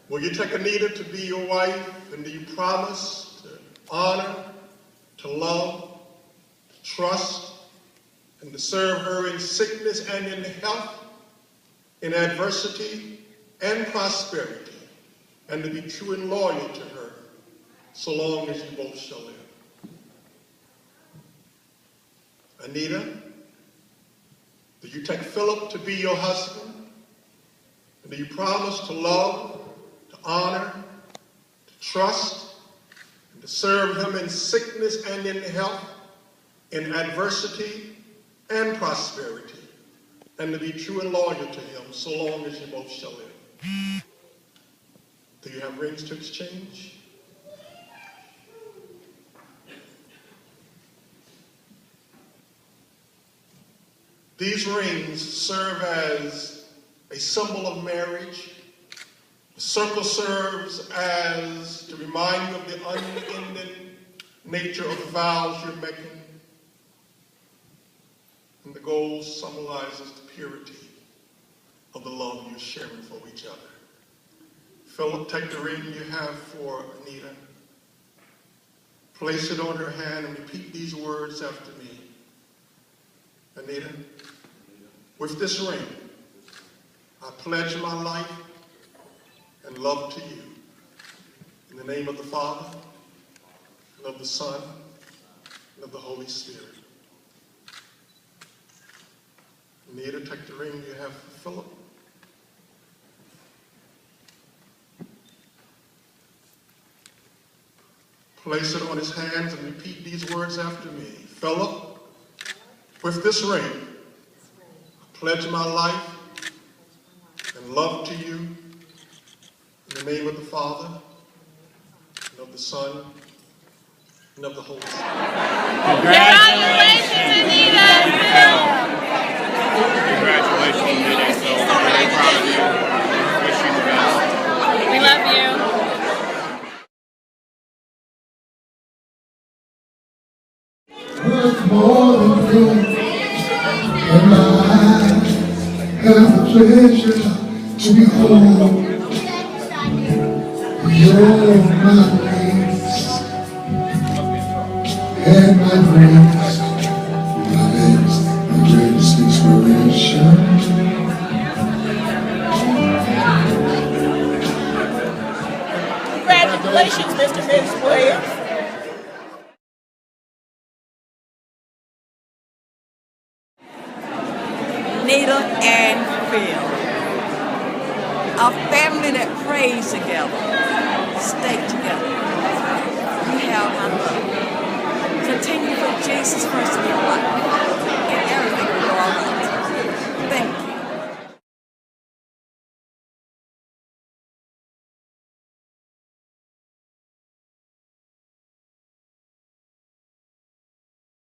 Will you take Anita to be your wife, and do you promise to honor, to love, to trust, and to serve her in sickness and in health, in adversity and prosperity, and to be true and loyal to her so long as you both shall live? Anita, do you take Philip to be your husband? And do you promise to love, to honor, to trust, and to serve him in sickness and in health, in adversity and prosperity, and to be true and loyal to him so long as you both shall live? Do you have rings to exchange? These rings serve as a symbol of marriage. The circle serves as to remind you of the unending nature of the vows you're making. And the gold symbolizes the purity of the love you're sharing for each other. Philip, take the ring you have for Anita. Place it on her hand and repeat these words after me. Anita, with this ring, I pledge my life and love to you. In the name of the Father, and of the Son, and of the Holy Spirit. Anita, take the ring you have for Philip. Place it on his hands and repeat these words after me. Philip, with this ring, I pledge my life and love to you. In the name of the Father, and of the Son, and of the Holy Spirit. Congratulations, Anita! Congratulations, Anita. So I'm really proud of you. Wish you the best. We love you. Worth more than gold, and my eyes have the pleasure to behold. You're my grace and my grace, my best, my greatest inspiration. Congratulations, Mr. and Mrs. Williams. Anita and Phil, a family that prays together, stay together. You have my love. Continue to put Jesus first in your life.